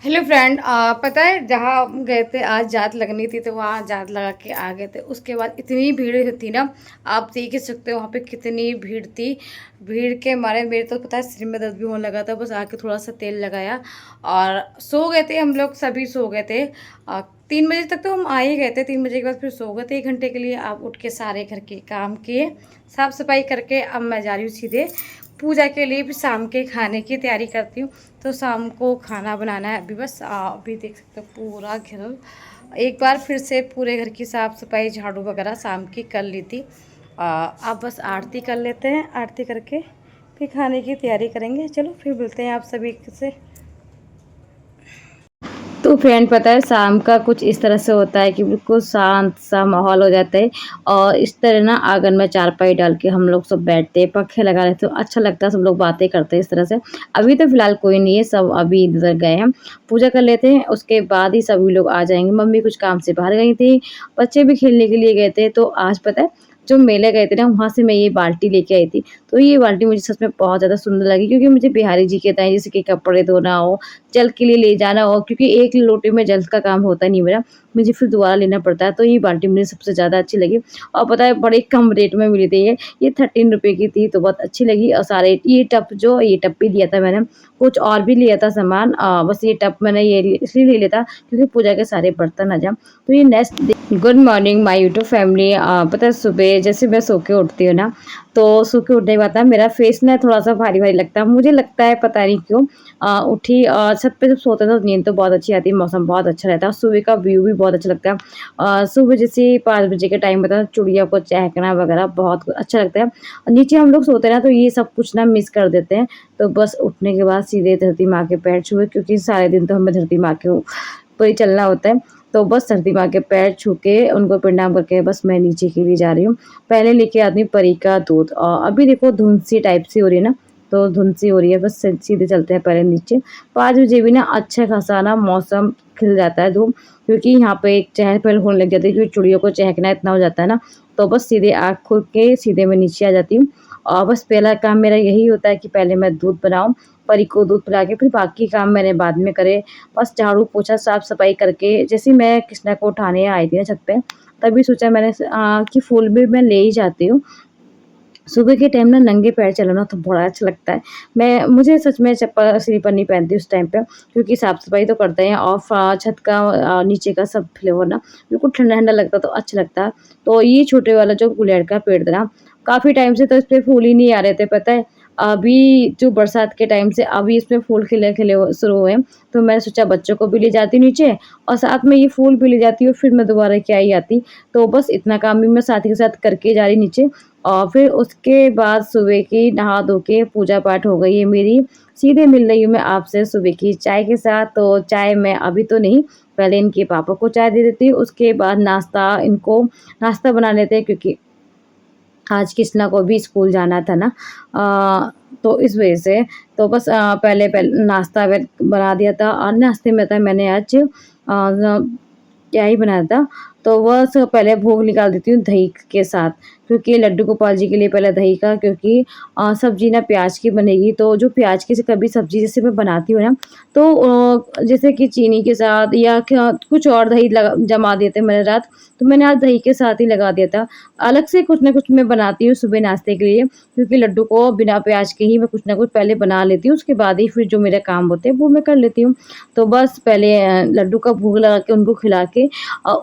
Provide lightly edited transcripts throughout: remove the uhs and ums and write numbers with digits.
Hello friend, पता है जहाँ हम गए थे आज जात लगनी थी तो वहाँ जात लगा के आ गए थे। उसके बाद इतनी भीड़ थी ना, आप देख ही सकते हो वहाँ पे कितनी भीड़ थी। भीड़ के मारे मेरे तो पता है सिर में दर्द भी होने लगा था। बस आके थोड़ा सा तेल लगाया और सो गए थे। हम लोग सभी सो गए थे। 3 बजे तक तो हम आ ही गए थे। 3 बजे के बाद फिर सो गए थे 1 घंटे के लिए। आप उठ के सारे घर के काम किए, साफ़ सफाई करके अब मैं जा रही हूँ सीधे पूजा के लिए। भी शाम के खाने की तैयारी करती हूँ। तो शाम को खाना बनाना है। अभी बस अभी देख सकते हो पूरा घर एक बार फिर से पूरे घर की साफ़ सफाई झाड़ू वगैरह शाम की कर ली थी। अब बस आरती कर लेते हैं। आरती करके फिर खाने की तैयारी करेंगे। चलो फिर मिलते हैं आप सभी से। तो फ्रेंड पता है शाम का कुछ इस तरह से होता है कि बिल्कुल शांत सा माहौल हो जाता है। और इस तरह ना आंगन में चारपाई डाल के हम लोग सब बैठते हैं, पखे लगा रहते हैं, तो अच्छा लगता है। सब लोग बातें करते हैं इस तरह से। अभी तो फिलहाल कोई नहीं है, सब अभी इधर गए हैं। पूजा कर लेते हैं, उसके बाद ही सभी लोग आ जाएंगे। मम्मी कुछ काम से बाहर गई थी, बच्चे भी खेलने के लिए गए थे। तो आज पता है जो मेले गए थे ना, वहाँ से मैं ये बाल्टी लेके आई थी। तो ये बाल्टी मुझे सच में बहुत ज़्यादा सुंदर लगी, क्योंकि मुझे बिहारी जी कहते हैं जैसे कि कपड़े धोना हो, जल के लिए ले जाना हो, क्योंकि एक लोटे में जल का काम होता नहीं मेरा, मुझे फिर दोबारा लेना पड़ता है। तो ये बाल्टी मुझे सबसे ज़्यादा अच्छी लगी। और पता है बड़े कम रेट में मिली थी ये 13 रुपये की थी, तो बहुत अच्छी लगी। और सारे ये टप भी लिया था मैंने। कुछ और भी लिया था सामान, बस ये टप मैंने ये इसलिए ले लिया था क्योंकि पूजा के सारे बर्तन आ जाए। तो ये next day. Good morning my YouTube family. पता है सुबह जैसे मैं सो के उठती हूँ ना, तो सो के उठने के बाद ना मेरा फेस ना थोड़ा सा भारी भारी लगता है। मुझे लगता है पता नहीं क्यों। उठी छत पे जब सोते हैं तो नींद तो बहुत अच्छी आती है, मौसम बहुत अच्छा रहता है, सुबह का व्यू भी बहुत अच्छा लगता है। सुबह जैसे 5 बजे के टाइम पता है चिड़िया को चहकना वगैरह बहुत अच्छा लगता है। और नीचे हम लोग सोते हैं ना, तो ये सब कुछ ना मिस कर देते हैं। तो बस उठने के बाद सीधे धरती माँ के पैर छुए, क्योंकि सारे दिन तो हमें धरती माँ के ऊपर ही चलना होता है। तो बस धरती माँ के पैर छू के उनको प्रणाम करके बस मैं नीचे के लिए जा रही हूँ। पहले लेके आती हूँ परी का दूध। और अभी देखो धुंध सी टाइप सी हो रही है ना, तो धुंध सी हो रही है। बस सीधे चलते हैं पहले नीचे। 5 बजे भी ना अच्छा खासा ना मौसम खिल जाता है धूप, क्योंकि यहाँ पे एक चहल पहल होने लग जाती है, क्योंकि चिड़ियों को चहकना इतना हो जाता है ना। तो बस सीधे आँख खोल के सीधे मैं नीचे आ जाती हूँ। और बस पहला काम मेरा यही होता है कि पहले मैं दूध बनाऊँ, परी को दूध पिला के फिर बाकी काम मैंने बाद में करे। बस झाड़ू पोछा साफ सफाई करके जैसे ही मैं कृष्णा को उठाने आई थी ना छत पे, तभी सोचा मैंने कि फूल भी मैं ले ही जाती हूँ। सुबह के टाइम ना नंगे पैर चलो ना तो बड़ा अच्छा लगता है। मुझे सच में चप्पल स्लीपर नहीं पहनती उस टाइम पे, क्योंकि साफ-सफाई तो करते हैं और छत का नीचे का सब फ्लोर ना बिल्कुल ठंडा-ठंडा लगता है, तो अच्छा लगता है। तो ये छोटे वाला जो गुड़हल का पेड़ था ना, काफ़ी टाइम से तो इस पे फूल ही नहीं आ रहे थे, पता है। अभी जो बरसात के टाइम से अभी इसमें फूल खिले खिले शुरू हुए हैं। तो मैंने सोचा बच्चों को भी ले जाती हूँ नीचे और साथ में ये फूल भी ले जाती हूँ, फिर मैं दोबारा क्या ही आती। तो बस इतना काम भी मैं साथ के साथ करके जा रही नीचे। और फिर उसके बाद सुबह की नहा धो के पूजा पाठ हो गई है मेरी। सीधे मिल रही हूँ मैं आपसे सुबह की चाय के साथ। तो चाय मैं अभी तो नहीं, पहले इनके पापा को चाय दे देती हूँ, उसके बाद इनको नाश्ता बना लेते हैं, क्योंकि आज कृष्णा को भी स्कूल जाना था ना। तो इस वजह से तो बस पहले नाश्ता बना दिया था। और नाश्ते में था मैंने आज क्या ही बनाया था। तो बस पहले भोग निकाल देती हूँ दही के साथ, क्योंकि लड्डू गोपाल जी के लिए पहले दही का, क्योंकि सब्ज़ी ना प्याज की बनेगी। तो जो प्याज की से कभी सब्ज़ी जैसे मैं बनाती हूँ ना, तो जैसे कि चीनी के साथ या क्या कुछ और दही लगा जमा देते हैं मैंने रात, तो मैंने आज दही के साथ ही लगा दिया था। अलग से कुछ ना कुछ मैं बनाती हूँ सुबह नाश्ते के लिए, क्योंकि लड्डू को बिना प्याज के ही मैं कुछ ना कुछ पहले बना लेती हूँ, उसके बाद ही फिर जो मेरे काम होते हैं वो मैं कर लेती हूँ। तो बस पहले लड्डू का भोग लगा के उनको खिला के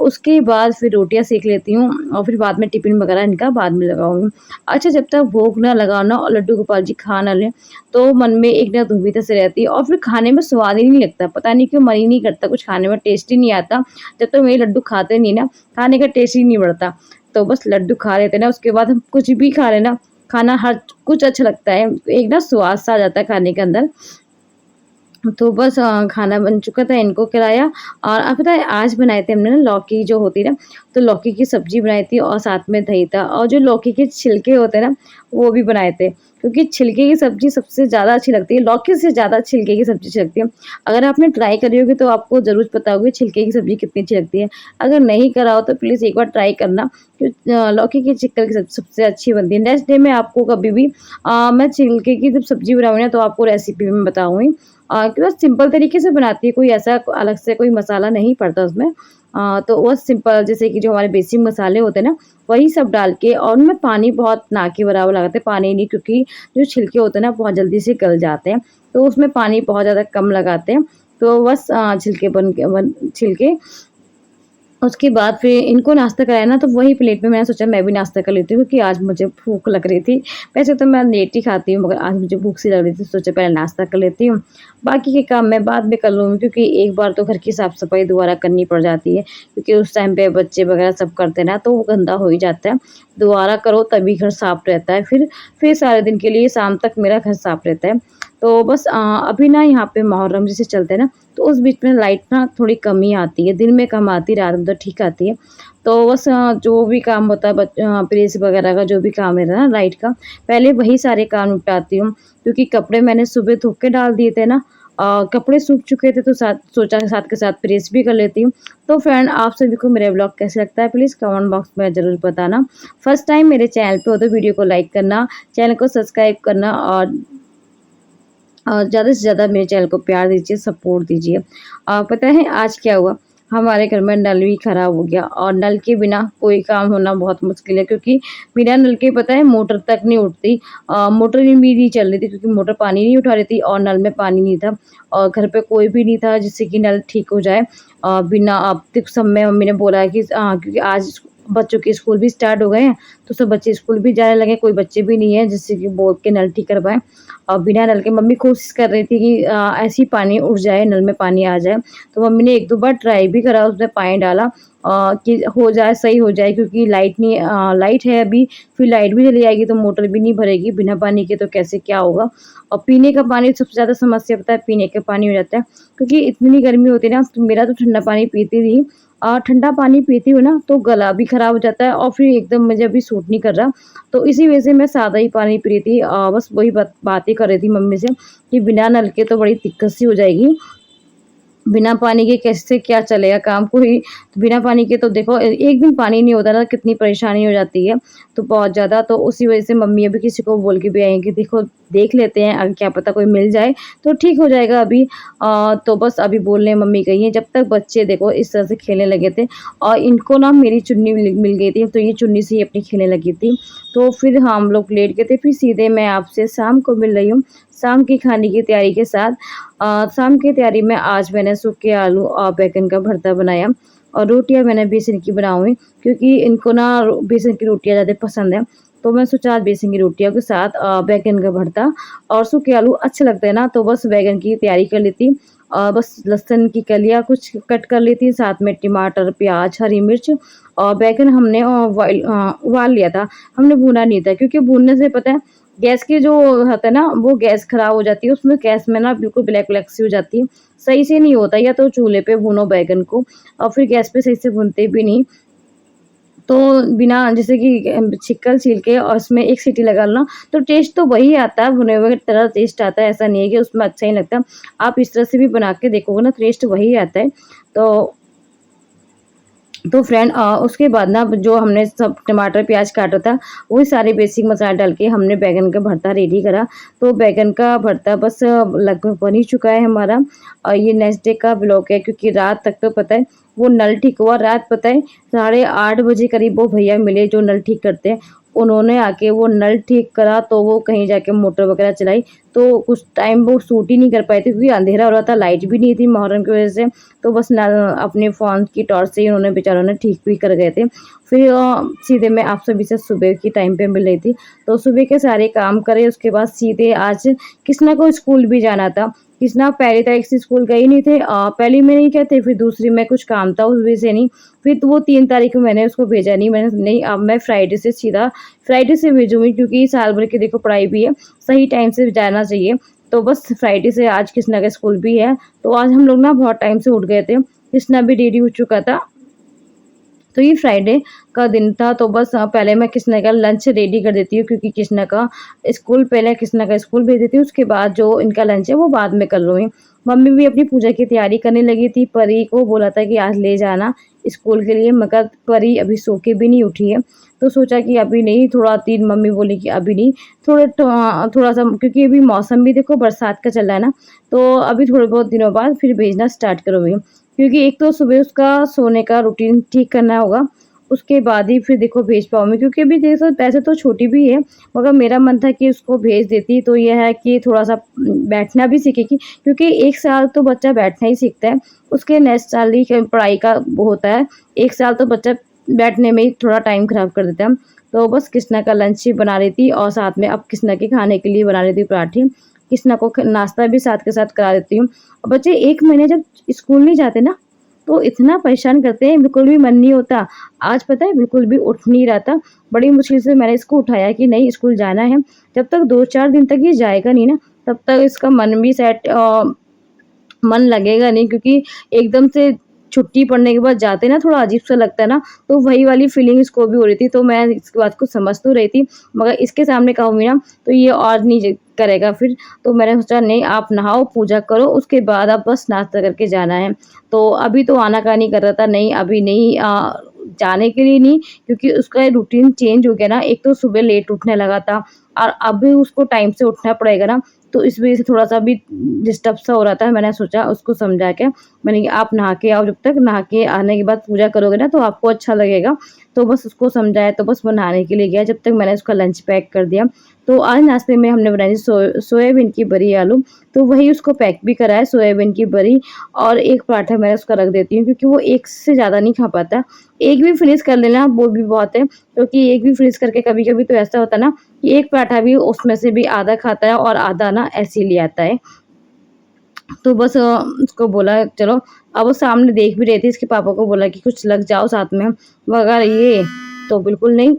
उसके बाद फिर रोटियाँ सेक लेती हूँ, और फिर बाद में टिफ़िन वगैरह इनका बाद में लगाऊँगी। अच्छा, जब तक भोग ना लगाओ ना और लड्डू गोपाल जी खा ना लें, तो मन में एक ना दुविधा सी रहती है, और फिर खाने में स्वाद ही नहीं लगता। पता नहीं क्यों मन ही नहीं करता, कुछ खाने में टेस्ट ही नहीं आता। जब तक मेरे लड्डू खाते नहीं ना, खाने का टेस्ट ही नहीं बढ़ता। तो बस लड्डू खा लेते हैं ना, उसके बाद हम कुछ भी खा लें ना, खाना हर कुछ अच्छा लगता है। एक ना स्वाद सा आ जाता है खाने के अंदर। तो बस खाना बन चुका था, इनको खिलाया। और पता है आज बनाए थे हमने ना लौकी जो होती है ना, तो लौकी की सब्ज़ी बनाई थी और साथ में दही था, और जो लौकी के छिलके होते हैं ना, वो भी बनाए थे। क्योंकि छिलके की सब्ज़ी सबसे ज़्यादा अच्छी लगती है, लौकी से ज़्यादा छिलके की सब्ज़ी अच्छी लगती है। अगर आपने ट्राई करी होगी तो आपको ज़रूर पता होगी छिलके की सब्ज़ी कितनी अच्छी लगती है। अगर नहीं करा हो तो प्लीज़ एक बार ट्राई करना। लौकी की छिक्कर की सब्ज़ी सबसे अच्छी बनती है। नेक्स्ट डे में आपको कभी भी मैं छिलके की जब सब्ज़ी बनाऊँगी ना, तो आपको रेसिपी मैं बताऊँगी। कि बस सिंपल तरीके से बनाती है, कोई ऐसा अलग से कोई मसाला नहीं पड़ता उसमें। तो वो सिंपल जैसे कि जो हमारे बेसिक मसाले होते हैं ना, वही सब डाल के और उनमें पानी बहुत ना के बराबर लगाते हैं, पानी नहीं क्योंकि जो छिलके होते हैं ना बहुत जल्दी से गल जाते हैं, तो उसमें पानी बहुत ज़्यादा कम लगाते हैं। तो बस छिलके बन छिलके उसके बाद फिर इनको नाश्ता कराया ना, तो वही प्लेट में मैंने सोचा मैं भी नाश्ता कर लेती हूँ क्योंकि आज मुझे भूख लग रही थी। वैसे तो मैं लेट ही खाती हूँ मगर आज मुझे भूख सी लग रही थी, सोचा पहले नाश्ता कर लेती हूँ। बाकी के काम मैं बाद में कर लूँगी क्योंकि एक बार तो घर की साफ-सफाई दोबारा करनी पड़ जाती है क्योंकि उस टाइम पे बच्चे वगैरह सब करते हैं ना, तो वो गंदा हो ही जाता है। दोबारा करो तभी घर साफ रहता है, फिर सारे दिन के लिए शाम तक मेरा घर साफ रहता है। तो बस अभी ना यहाँ पे मुहर्रम जैसे चलते हैं ना, तो उस बीच में लाइट ना थोड़ी कमी आती है, दिन में कम आती है, रात में तो ठीक आती है। तो बस जो भी काम होता है प्रेस वगैरह का जो भी काम है ना लाइट का, पहले वही सारे काम निपटाती हूँ क्योंकि कपड़े मैंने सुबह धो के डाल दिए थे ना। कपड़े सूख चुके थे तो सोचा साथ के साथ प्रेस भी कर लेती हूँ। तो फ्रेंड आप सभी को मेरा व्लॉग कैसे लगता है प्लीज़ कमेंट बॉक्स में ज़रूर बताना। फर्स्ट टाइम मेरे चैनल पे हो तो वीडियो को लाइक करना, चैनल को सब्सक्राइब करना और ज़्यादा से ज़्यादा मेरे चैनल को प्यार दीजिए, सपोर्ट दीजिए। पता है आज क्या हुआ? हमारे घर में नल भी खराब हो गया और नल के बिना कोई काम होना बहुत मुश्किल है क्योंकि बिना नल के पता है मोटर तक नहीं उठती। मोटर भी नहीं चल रही थी क्योंकि मोटर पानी नहीं उठा रही थी और नल में पानी नहीं था और घर पे कोई भी नहीं था जिससे कि नल ठीक हो जाए। बिना अब तक सब में मम्मी ने बोला है कि क्योंकि आज बच्चों के स्कूल भी स्टार्ट हो गए हैं, तो सब बच्चे स्कूल भी जाने लगे, कोई बच्चे भी नहीं है जिससे कि बोल के नल ठीक करवाएँ। और बिना नल के मम्मी कोशिश कर रही थी कि ऐसे ही पानी उठ जाए, नल में पानी आ जाए। तो मम्मी ने 1-2 बार ट्राई भी करा, उसमें पानी डाला कि हो जाए, सही हो जाए क्योंकि लाइट है अभी, फिर लाइट भी चली जाएगी तो मोटर भी नहीं भरेगी, बिना पानी के तो कैसे क्या होगा। और पीने का पानी सबसे ज़्यादा समस्या पता है पीने का पानी हो जाता है क्योंकि इतनी गर्मी होती है ना, तो मेरा तो ठंडा पानी पीती थी। ठंडा पानी पीती हूँ ना, तो गला भी खराब हो जाता है और फिर एकदम मुझे अभी सूट नहीं कर रहा। तो इसी वजह से मैं सादा ही पानी पी रही थी। बस वही बातें कर रही थी मम्मी से कि बिना नल के तो बड़ी दिक्कत सी हो जाएगी। बिना पानी के कैसे क्या चलेगा काम कोई बिना पानी के तो देखो एक दिन पानी नहीं होता ना कितनी परेशानी हो जाती है, तो बहुत ज़्यादा तो उसी वज़ह से मम्मी अभी किसी को बोल के भी आई हैं कि देखो देख लेते हैं क्या पता कोई मिल जाए तो ठीक हो जाएगा अभी। तो बस अभी बोलने मम्मी गई हैं जब तक बच्चे देखो इस तरह से खेलने लगे थे और इनको ना मेरी चुन्नी मिल गई थी तो ये चुन्नी से ही अपनी खेलने लगी थी। तो फिर हम लोग लेट गए थे फिर सीधे मैं आपसे शाम को मिल रही हूँ, शाम की खाने की तैयारी के साथ। शाम की तैयारी में आज मैंने सूखे आलू और बैंगन का भरता बनाया और रोटियाँ मैंने बेसन की बनाऊँगी क्योंकि इनको ना बेसन की रोटियाँ ज़्यादा पसंद है। तो मैं सोचा आज बेसन की रोटियों के साथ बैंगन का भरता और सूखे आलू अच्छे लगते हैं ना, तो बस बैंगन की तैयारी कर ली थी। बस लहसुन की कलियाँ कुछ कट कर ली थी, साथ में टमाटर, प्याज, हरी मिर्च और बैंगन हमने उबाल लिया था। हमने भुना नहीं था क्योंकि भूनने से पता है गैस की जो होता है ना, वो गैस खराब हो जाती है, उसमें गैस में ना बिल्कुल ब्लैक-ब्लैक सी हो जाती है, सही से नहीं होता या तो चूल्हे पे भूनो बैंगन को और फिर गैस पे सही से भूनते भी नहीं। तो बिना जैसे कि छिकल छील के और उसमें 1 सीटी लगा लो ना, तो टेस्ट तो वही आता है, भुने हुए की तरह टेस्ट आता है, ऐसा नहीं है कि उसमें अच्छा ही लगता। आप इस तरह से भी बना के देखोगे ना, टेस्ट वही आता है। तो फ्रेंड उसके बाद ना जो हमने सब टमाटर प्याज काटा था वही सारे बेसिक मसाले डाल के हमने बैंगन का भरता रेडी करा। तो बैंगन का भरता बस लगभग बन ही चुका है हमारा और ये नेक्स्ट डे का ब्लॉग है क्योंकि रात तक तो पता है वो नल ठीक हुआ। रात पता है 8:30 बजे करीब वो भैया मिले जो नल ठीक करते हैं। उन्होंने आके वो नल ठीक करा तो वो कहीं जाके मोटर वगैरह चलाई, तो कुछ टाइम वो शूट ही नहीं कर पाए थे क्योंकि अंधेरा हो रहा था, लाइट भी नहीं थी मुहर्रम की वजह से। तो बस न अपने फ़ोन की टॉर्च से ही उन्होंने बेचारों ने ठीक भी कर गए थे। फिर सीधे मैं आप सभी से सुबह की टाइम पे मिल रही थी, तो सुबह के सारे काम करे उसके बाद सीधे आज कृष्णा को स्कूल भी जाना था। कृष्णा पहली तारीख से स्कूल गए नहीं थे, पहली में नहीं गए थे, फिर दूसरी में कुछ काम था उस वजह से नहीं, फिर तो वो 3 तारीख को मैंने उसको भेजा नहीं, मैंने नहीं अब मैं फ्राइडे से भेजूँगी क्योंकि साल भर की देखो पढ़ाई भी है, सही टाइम से जाना चाहिए। तो बस फ्राइडे से आज कृष्णा का स्कूल भी है, तो आज हम लोग ना बहुत टाइम से उठ गए थे, कृष्णा भी रेडी हो चुका था। तो ये फ्राइडे का दिन था तो बस पहले मैं कृष्णा का लंच रेडी कर देती हूँ क्योंकि कृष्णा का स्कूल भेज देती हूँ, उसके बाद जो इनका लंच है वो बाद में कर लूँगी। मम्मी भी अपनी पूजा की तैयारी करने लगी थी, परी को बोला था कि आज ले जाना स्कूल के लिए मगर परी अभी सो के भी नहीं उठी है। तो सोचा कि अभी नहीं, थोड़ा 3 मम्मी बोली कि अभी नहीं, थोड़ा-सा क्योंकि अभी मौसम भी देखो बरसात का चल रहा है ना, तो अभी थोड़े बहुत दिनों बाद फिर भेजना स्टार्ट करो भैया। क्योंकि एक तो सुबह उसका सोने का रूटीन ठीक करना होगा, उसके बाद ही फिर देखो भेज पाऊँगी, क्योंकि अभी देखो वैसे तो छोटी भी है, मगर मेरा मन था कि उसको भेज देती, तो ये है कि थोड़ा-सा बैठना भी सीखेगी, क्योंकि 1 साल तो बच्चा बैठना ही सीखता है, उसके नेक्स्ट साल ही पढ़ाई का वो होता है, 1 साल तो बच्चा बैठने में ही थोड़ा टाइम खराब कर देता है। तो बस कृष्णा का लंच ही बना रही थी और साथ में अब कृष्णा के खाने के लिए बना रही थी पराठे। कृष्णा को नाश्ता भी साथ के साथ करा देती हूँ। और बच्चे 1 महीने जब स्कूल नहीं जाते ना, तो इतना परेशान करते हैं, बिल्कुल भी मन नहीं होता। आज पता है बिल्कुल भी उठ नहीं रहा था। बड़ी मुश्किल से मैंने इसको उठाया कि नहीं स्कूल जाना है। जब तक 2-4 दिन तक ये जाएगा नहीं ना, तब तक इसका मन भी मन लगेगा नहीं, क्योंकि एकदम से छुट्टी पड़ने के बाद जाते ना, थोड़ा अजीब-सा लगता है ना, तो वही वाली फीलिंग इसको भी हो रही थी। तो मैं इस बात को समझ तो रही थी, मगर इसके सामने कहूँगी ना, तो ये और नहीं करेगा फिर। तो मैंने सोचा नहीं, आप नहाओ, पूजा करो, उसके बाद आप बस नाश्ता करके जाना है। तो अभी तो आनाकानी कर रहा था, नहीं अभी नहीं, जाने के लिए नहीं, क्योंकि उसका रूटीन चेंज हो गया ना, एक तो सुबह लेट उठने लगा था और अभी उसको टाइम से उठना पड़ेगा ना, तो इस वज़ह से थोड़ा-सा भी डिस्टर्ब सा हो रहा था। मैंने सोचा उसको समझा के, मैंने कहा आप नहा के आओ, जब तक नहा के आने के बाद पूजा करोगे ना, तो आपको अच्छा लगेगा। तो बस उसको समझाया, तो बस वो नहाने के लिए गया, जब तक मैंने उसका लंच पैक कर दिया। तो आज नाश्ते में हमने बनाई थी सोयाबीन की बड़ी आलू, तो वही उसको पैक भी करा है, सोयाबीन की बड़ी, और एक पराठा मैं उसका रख देती हूँ, क्योंकि वो एक से ज़्यादा नहीं खा पाता। एक भी फिनिश कर लेना वो भी बहुत है, क्योंकि एक भी फिनिश करके कभी-कभी तो ऐसा होता है ना, कि एक पराठा भी उसमें से भी आधा खाता है और आधा ना ऐसे ही ले आता है। तो बस उसको बोला चलो, अब वो सामने देख भी रही थी, इसके पापा को बोला कि कुछ लग जाओ साथ में, मगर ये तो बिल्कुल नहीं।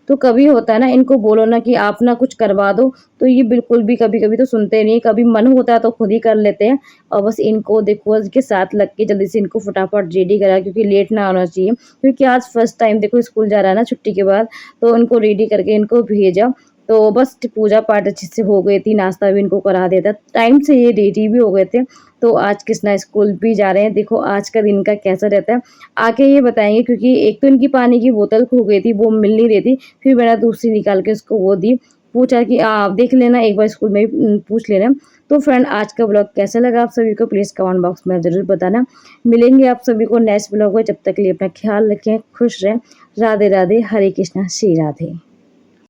तो कभी होता है ना, इनको बोलो ना कि आप ना कुछ करवा दो, तो ये बिल्कुल भी कभी-कभी तो सुनते नहीं, कभी मन होता है तो खुद ही कर लेते हैं। और बस इनको देखो इसके साथ लग के जल्दी से इनको फटाफट रेडी करा, क्योंकि लेट ना होना चाहिए। क्योंकि आज फर्स्ट टाइम देखो स्कूल जा रहा है ना छुट्टी के बाद, तो इनको रेडी करके इनको भेजा। तो बस पूजा पाठ अच्छे से हो गई थी, नाश्ता भी इनको करा दिया था। टाइम से ये रेडी भी हो गए थे। तो आज कृष्णा स्कूल भी जा रहे हैं। देखो आज का दिन इनका कैसा रहता है, आके ये बताएँगे, क्योंकि एक तो इनकी पानी की बोतल खो गई थी, वो मिल नहीं रही थी। फिर मैंने दूसरी निकाल के उसको वो दी। पूछा कि आप देख लेना एक बार स्कूल में भी पूछ लेना। तो फ्रेंड आज का व्लॉग कैसा लगा आप सभी को प्लीज़ कमेंट बॉक्स में ज़रूर बताना। मिलेंगे आप सभी को नेक्स्ट व्लॉग में, जब तक के लिए अपना ख़्याल रखें, खुश रहें। राधे राधे, हरे कृष्णा, श्री राधे।